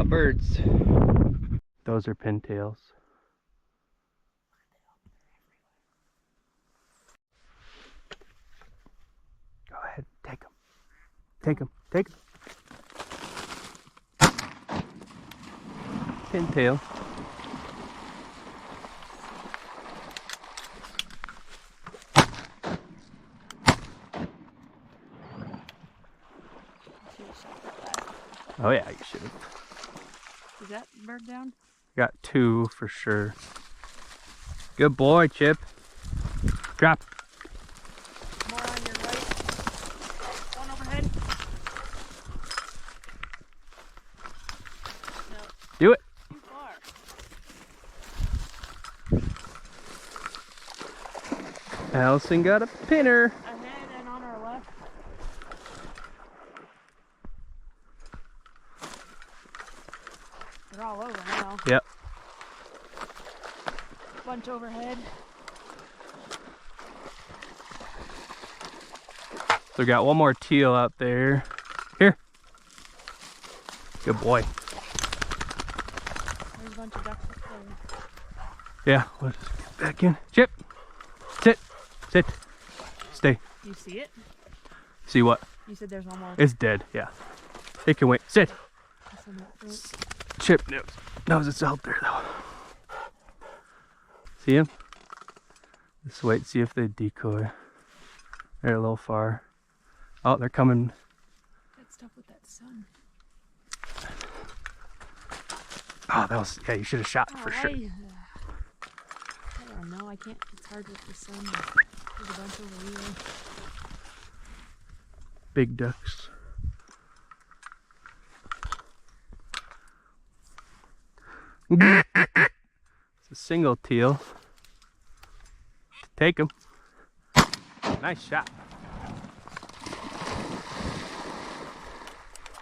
Birds. Those are pintails. Go ahead, take them. Take them. Take them. Pintail. Oh yeah, you should have. Is that bird down? Got 2 for sure. Good boy, Chip. Drop. More on your right. One overhead. No. Do it. Too far. Allison got a pinner. Ahead and on our left. They're all over now. Yep. Bunch overhead. So we got one more teal out there. Here. Good boy. There's a bunch of ducks up there. Yeah, we'll just get back in. Chip. Sit. Sit. Stay. You see it? See what? You said there's one more. It's dead, yeah. It can wait. Sit. Chip knows it's out there though. See him? Just wait, see if they decoy. They're a little far. Oh, they're coming. That stuff with that sun. Oh, that was, yeah, you should have shot for sure. I don't know, I can't, it's hard with the sun. There's a bunch over here. Big ducks. It's a single teal. Take him. Nice shot.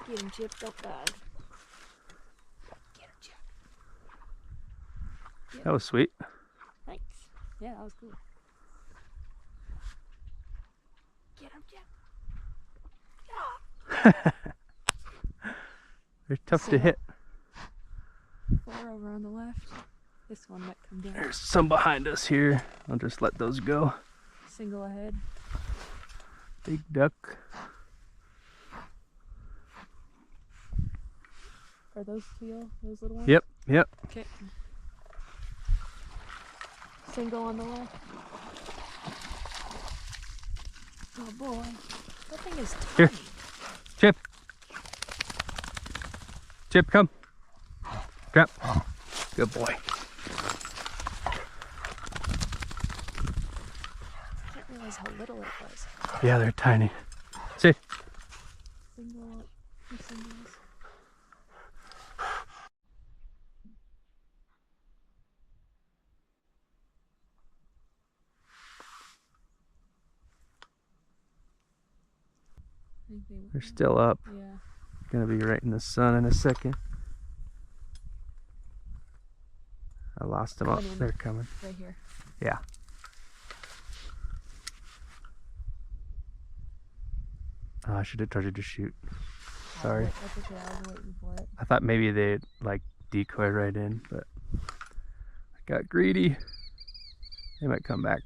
Get him, Chip, don't bad. Get him, Chip. Yep. That was sweet. Thanks. Yeah, that was cool. Get him, Chip. They're tough to hit. 4 over on the left. This one might come down. There's some behind us here. I'll just let those go. Single ahead. Big duck. Are those teal? Those little ones? Yep, yep. Okay. Single on the left. Oh boy. That thing is tiny. Here. Chip. Chip, come. Drop. Good boy. I didn't realize how little it was. Yeah, they're tiny. Sit. Single, 2 singles. They're still up. Yeah. Gonna be right in the sun in a second. I lost them. Oh, they're coming. Right here. Yeah. Oh, I should have tried to shoot. Sorry. That's okay, I was waiting for it. I thought maybe they'd like decoy right in, but I got greedy. They might come back.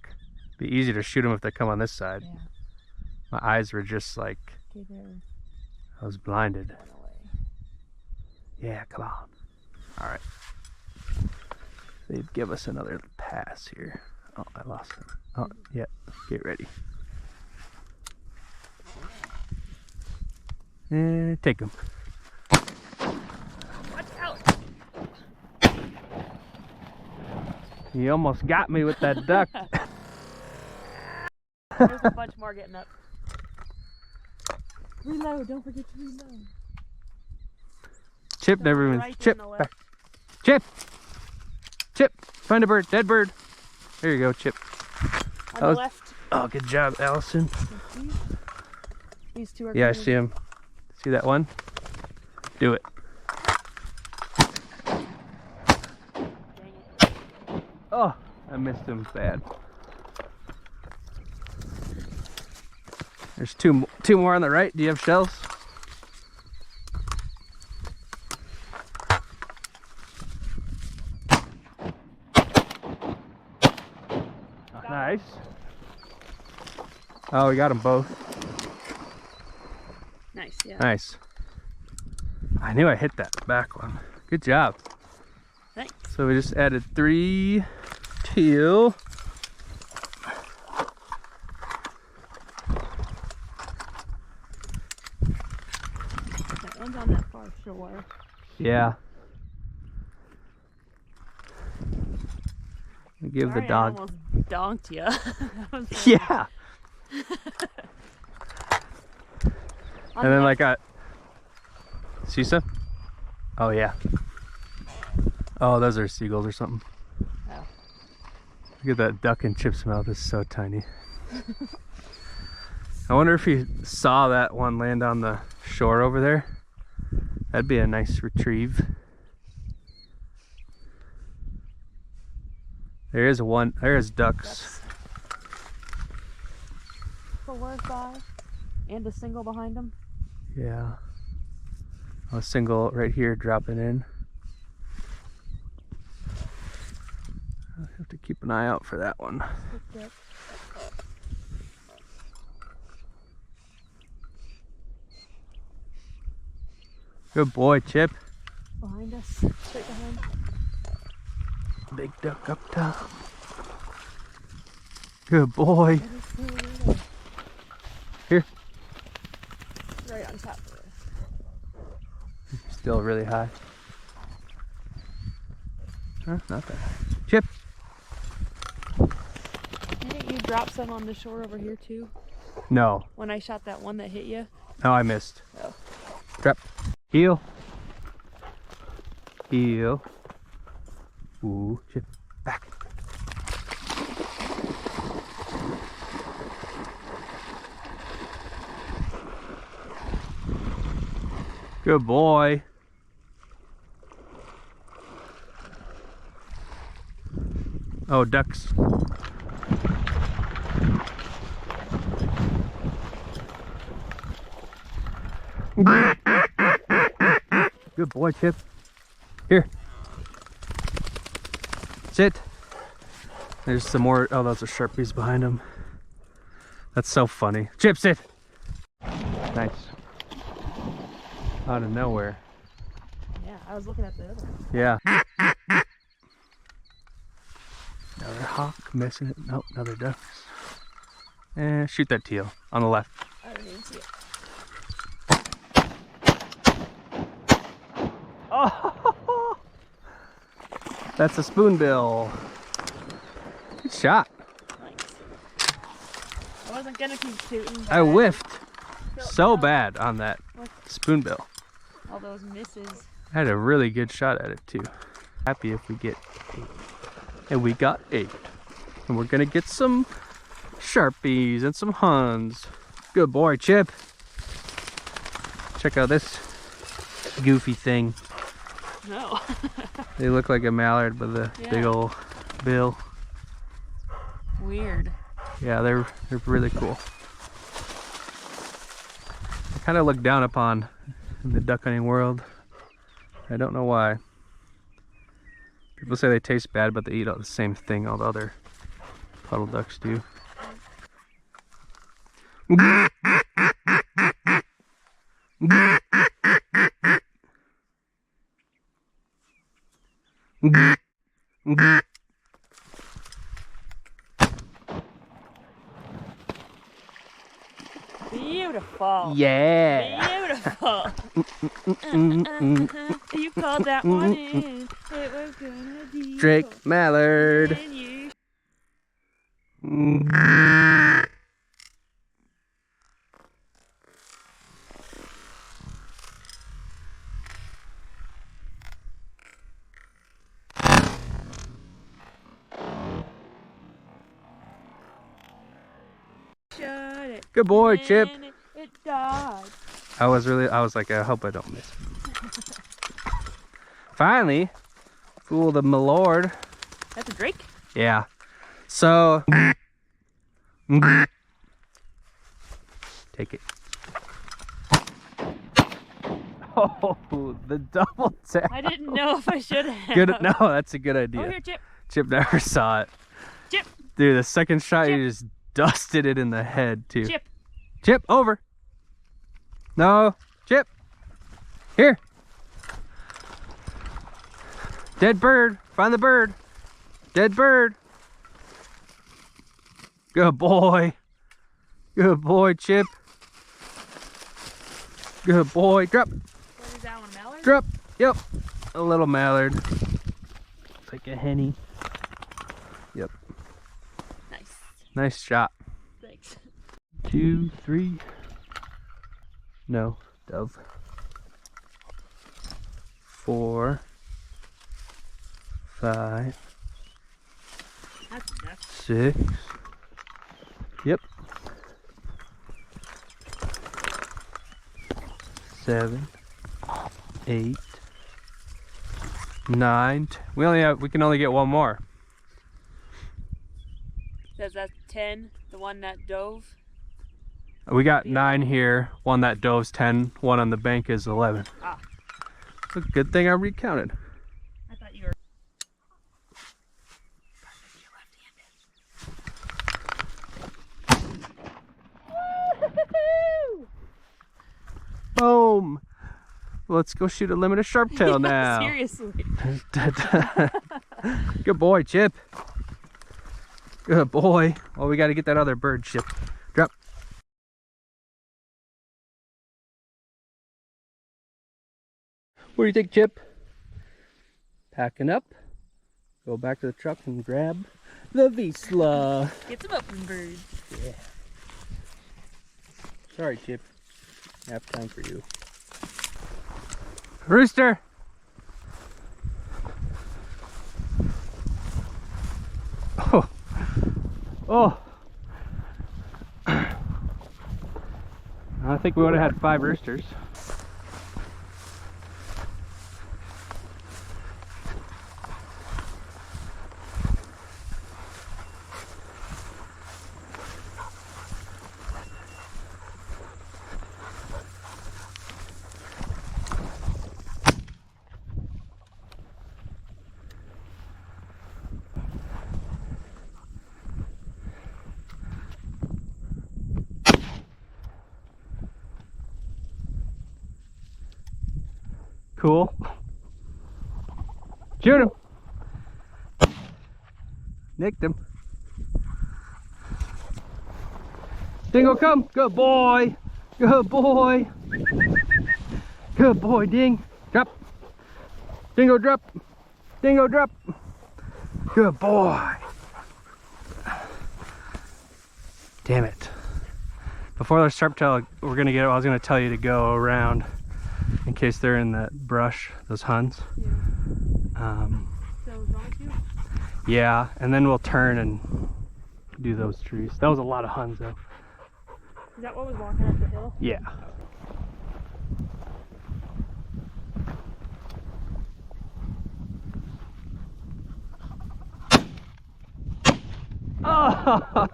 Be easy to shoot them if they come on this side. Yeah. My eyes were just like, Okay, there. I was blinded. Run away. Yeah, come on. All right. They'd give us another pass here. Oh, I lost it. Oh, yeah. Get ready. And take them. Watch out! You almost got me with that duck. There's a bunch more getting up. Reload, don't forget to reload. Chip never even. Right Chip, back. Chip! Chip! Find a bird, dead bird. There you go, Chip. On the left. Oh, good job, Allison. These 2 are Yeah, I coming. see him. See that one? Do it. Dang it. Oh, I missed him bad. There's two more on the right. Do you have shells? Nice. Oh, we got them both. Nice, yeah. Nice. I knew I hit that back one. Good job. Thanks. So we just added 3 teal. That one's on that far shore. Yeah. Give Sorry, the dog. I almost donked you. Yeah. And then like I see some? Oh yeah. Oh, those are seagulls or something. Oh. Look at that duck and chip's mouth is so tiny. I wonder if you saw that one land on the shore over there. That'd be a nice retrieve. There is one. There's ducks. Forward by, and a single behind them. Yeah. A single right here dropping in. I have to keep an eye out for that one. Good boy, Chip. Behind us, straight behind. Big duck up top. Good boy. Here. Right on top of it. Still really high. Huh, not that high. Chip. Didn't you drop some on the shore over here too? No. When I shot that one that hit you? No, I missed. Oh. Drop. Heel. Heel. Ooh, Chip. Back. Good boy. Oh, ducks. Good boy, Chip. Here. Sit. There's some more. Oh, those are Sharpies behind him. That's so funny. Chip, sit. Nice. Out of nowhere. Yeah, I was looking at the other one. Yeah. Another hawk missing it. Nope, another ducks. And shoot that teal on the left. I didn't even see it. Oh, that's a spoonbill. Good shot. Nice. I wasn't gonna keep shooting. I whiffed so bad on that spoonbill. All those misses. I had a really good shot at it too. Happy if we get 8. And we got 8. And we're gonna get some Sharpies and some Huns. Good boy, Chip. Check out this goofy thing. No. They look like a mallard with a big old bill. Weird. Yeah, they're really cool. I kind of look down upon in the duck hunting world. I don't know why. People say they taste bad, but they eat all the same thing all the other puddle ducks do. Beautiful. Yeah. Beautiful. You called that one in. It was gonna be Drake Mallard. and you. Shot it. Good boy, Chip. And it died. I was like, I hope I don't miss. Finally, fool the Mallard. That's a drake? Yeah. So take it. Oh, the double tap. I didn't know if I should have. Good. No, that's a good idea. Oh, here, Chip. Chip never saw it. Chip. Dude, the second shot, Chip. you just dusted it in the head, too. Chip. Chip, over. No, Chip. Here. Dead bird. Find the bird. Dead bird. Good boy. Good boy, Chip. Good boy. Drop. What is that one, Mallard? Drop. Yep. A little mallard. It's like a henny. Yep. Nice. Nice shot. Thanks. 2, 3. No, dove. 4, 5, That's enough. 6. Yep. 7, 8, 9. We can only get one more. Says that's 10. The one that dove. We got 9 here. One that dove's 10. One on the bank is 11. Ah. It's a good thing I recounted. I thought you were. Boom! Let's go shoot a limited sharptail now. Seriously. Good boy, Chip. Good boy. Well, we got to get that other bird, Chip. Drop. What do you think, Chip? Packing up. Go back to the truck and grab the vizsla. Get some upland birds. Yeah. Sorry, Chip. Nap time for you. Rooster! Oh! Oh! I think we would have had 5 roosters. Cool. Shoot him. Nicked him. Dingo, come. Good boy. Good boy. Good boy, Ding. Drop. Dingo, drop. Dingo, drop. Good boy. Damn it. Before the sharptail, we're gonna get. I was gonna tell you to go around in case they're in that brush, those Huns. Yeah. So, want to? Yeah, and then we'll turn and do those trees. That was a lot of Huns, though. Is that what was walking up the hill? Yeah. Oh!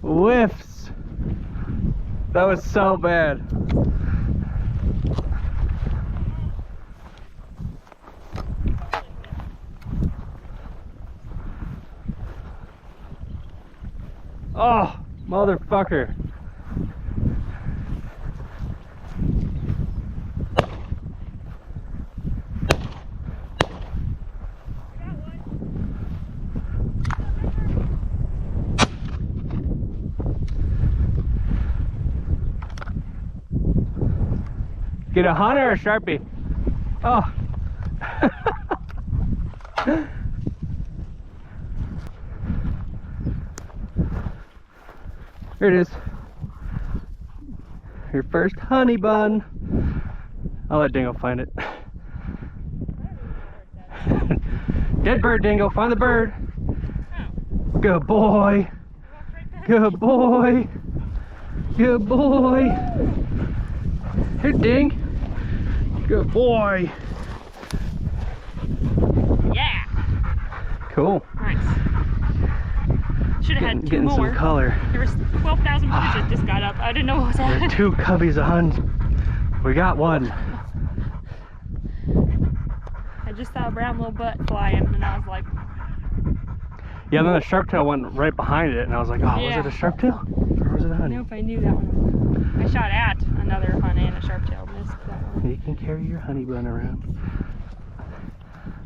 Whiffs. That was so bad. Oh, motherfucker. Get a hunter or a Sharpie? Oh. Here it is. Your first honey bun. I'll let Dingo find it. Dead bird, Dingo. Find the bird. Good boy. Good boy. Good boy. Here, Ding. Good boy. Cool. Nice. Should have had two Getting more. some color. There was 12,000 birds that just got up. I didn't know what was There are that. 2 coveys of huns. We got one. I just saw a brown little butt flying, and I was like, Yeah, and then the sharp-tail went right behind it, and I was like, oh, Yeah. was it a sharp-tail? Or was it a I hun? know if I knew that one. I shot at another hun and a sharp-tail, missed that one. You can carry your honey bun around.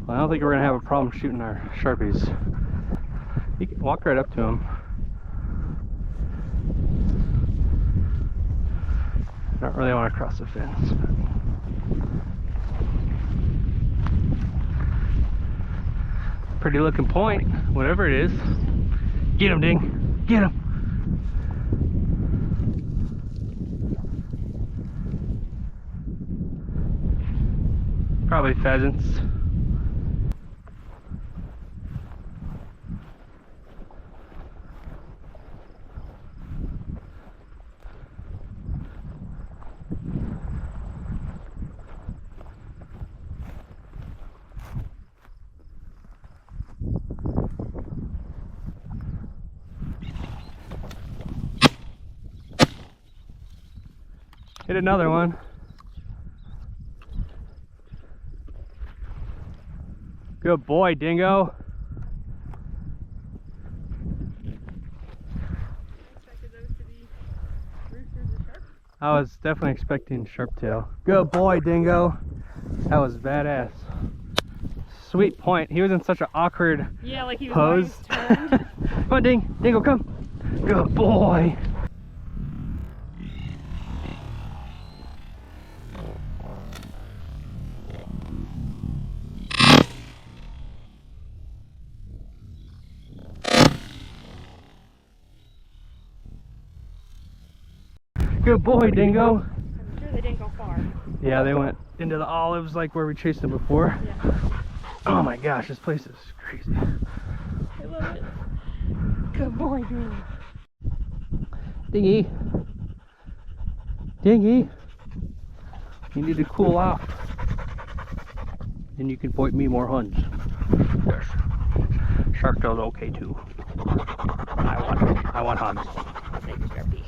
Well, I don't think we're gonna have a problem shooting our Sharpies. You can walk right up to them. I don't really want to cross the fence. But... Pretty looking point, whatever it is. Get him, Ding. Get him. Probably pheasants. Hit another one. Good boy, Dingo. I was definitely expecting sharp-tail. Good boy, Dingo. That was badass. Sweet point. He was in such an awkward like he was pose. turned. Come on, Dingo, come. Good boy. Good boy, Dingo. I'm sure they didn't go far. Yeah, they went into the olives like where we chased them before. Yeah. Oh my gosh, this place is crazy. I love it. Good boy, Green. Dingy. Dingy. You need to cool off. And you can point me more huns. Yes. Shark-tail's okay too. I want huns. Thank you, Sharpie.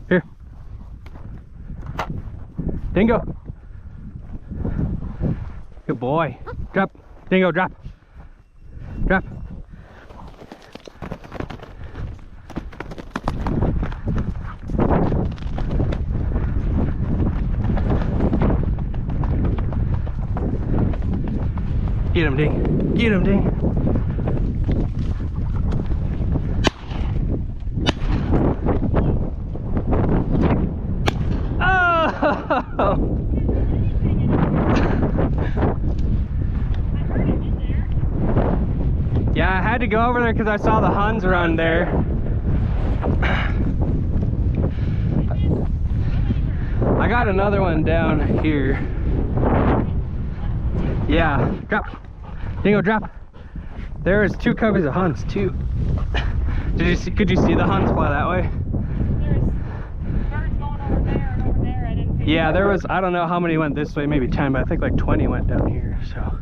Here. Dingo. Good boy. Drop. Dingo, drop. Drop. Get him, Ding. Get him, Ding. Oh! Yeah, I had to go over there because I saw the huns around there. I got another one down here. Yeah, drop. Dingo, drop. There was 2 coveys of huns too. Could you see the huns fly that way? There's birds going over there and over there. I didn't pay Yeah, there was, I don't know how many went this way, maybe 10, but I think like 20 went down here, so.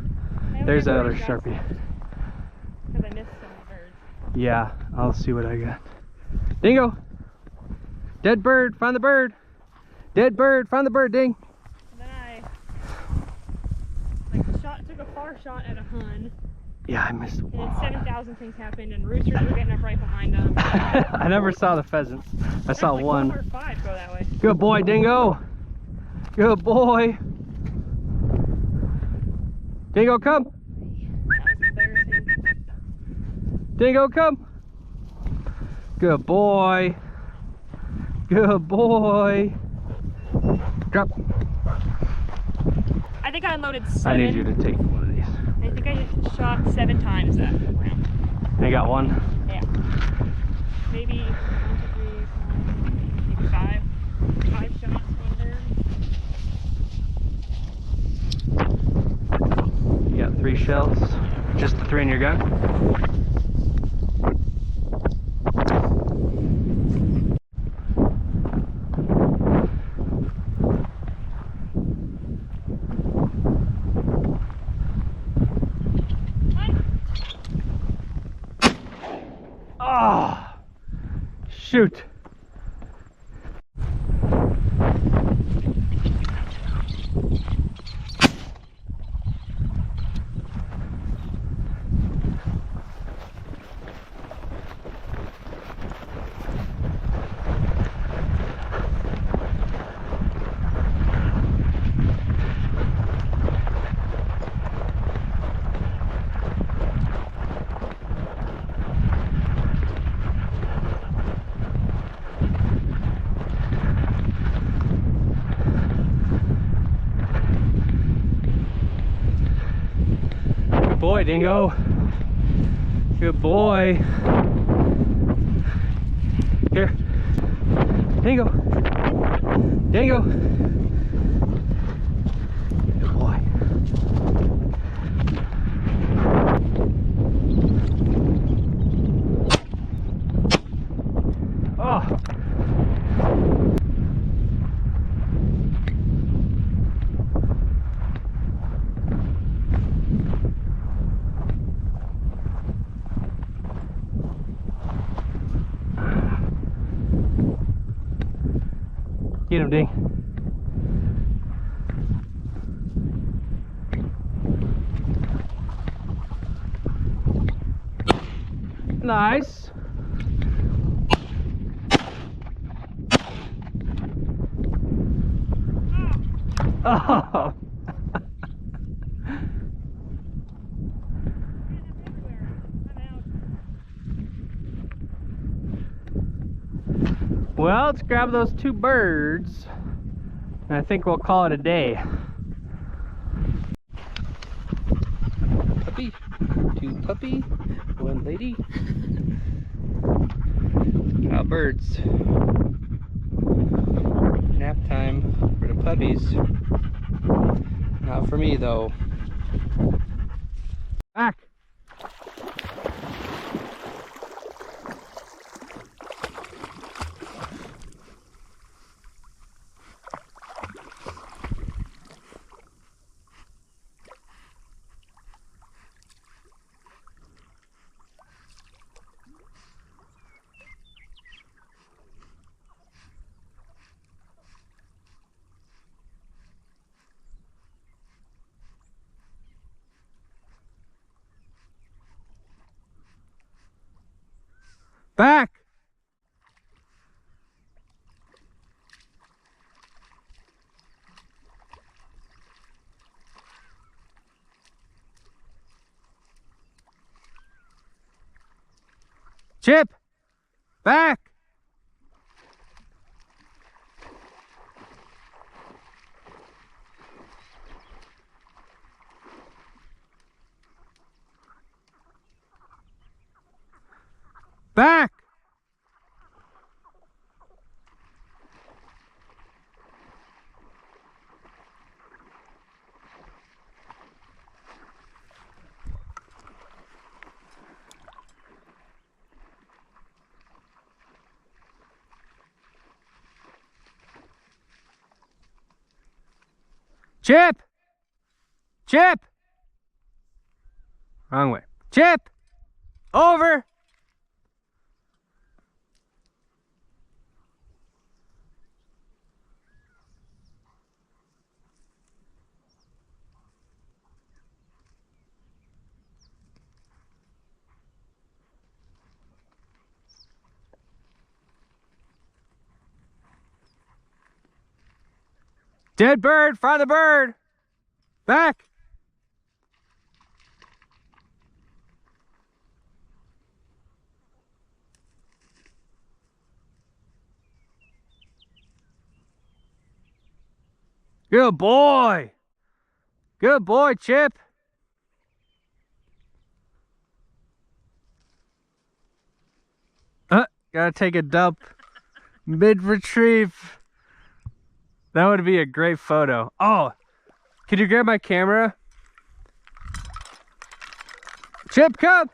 There's that other Sharpie. Because I missed so many birds. Yeah, I'll see what I got. Dingo! Dead bird, find the bird! Dead bird, find the bird, Ding! And then I took a far shot at a hun, Yeah, I missed. And then 7,000 things happened, and roosters were getting up right behind them. I never saw the pheasants. I saw Like one. 4 or 5 go that way. Good boy, Dingo. Good boy. Dingo, come. That was embarrassing. Dingo, come. Good boy. Good boy. Drop. I think I unloaded 7. I need you to take one of these. I think I shot 7 times that round. I got one. Yeah. Maybe 1, 2, 3, 4, maybe 5. 5 shots under. You got 3 shells. Just the 3 in your gun. Oh, shoot. Good boy, Dingo. Good boy. Here. Dingo. Dingo. Good boy. Oh. Get him, Ding. Nice. Oh. Well, let's grab those 2 birds, and I think we'll call it a day. Puppy, 2 puppy, 1 lady. Now birds. Nap time for the puppies. Not for me though. Back. Back! Chip! Back! Back! Chip! Chip! Wrong way. Chip! Over! Dead bird, find the bird. Back. Good boy. Good boy, Chip. Gotta take a dump mid-retrieve. That would be a great photo. Oh, can you grab my camera? Chip, come.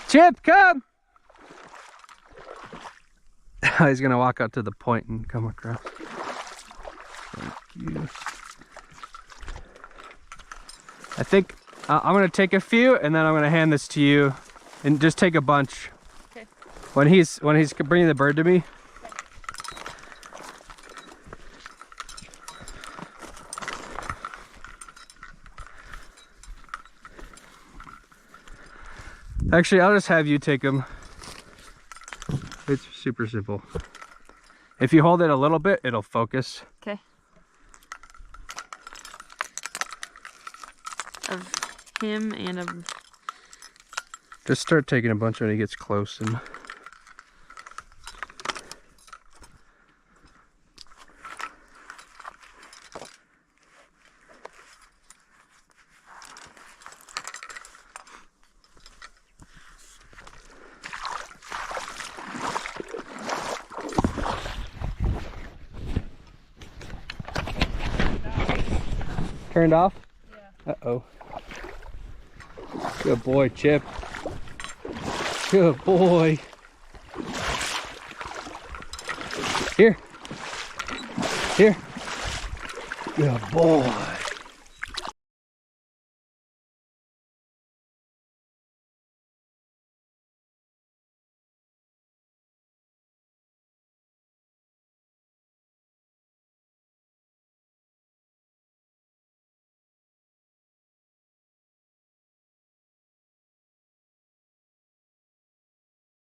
Chip, come. He's gonna walk out to the point and come across. Thank you. I think I'm gonna take a few and then I'm gonna hand this to you, and just take a bunch. Okay. When he's bringing the bird to me. Actually, I'll just have you take them. It's super simple. If you hold it a little bit, it'll focus. Okay. Of him and of... Just start taking a bunch when he gets close and... Turned off? Yeah. Uh-oh. Good boy, Chip. Good boy. Here. Here. Good boy.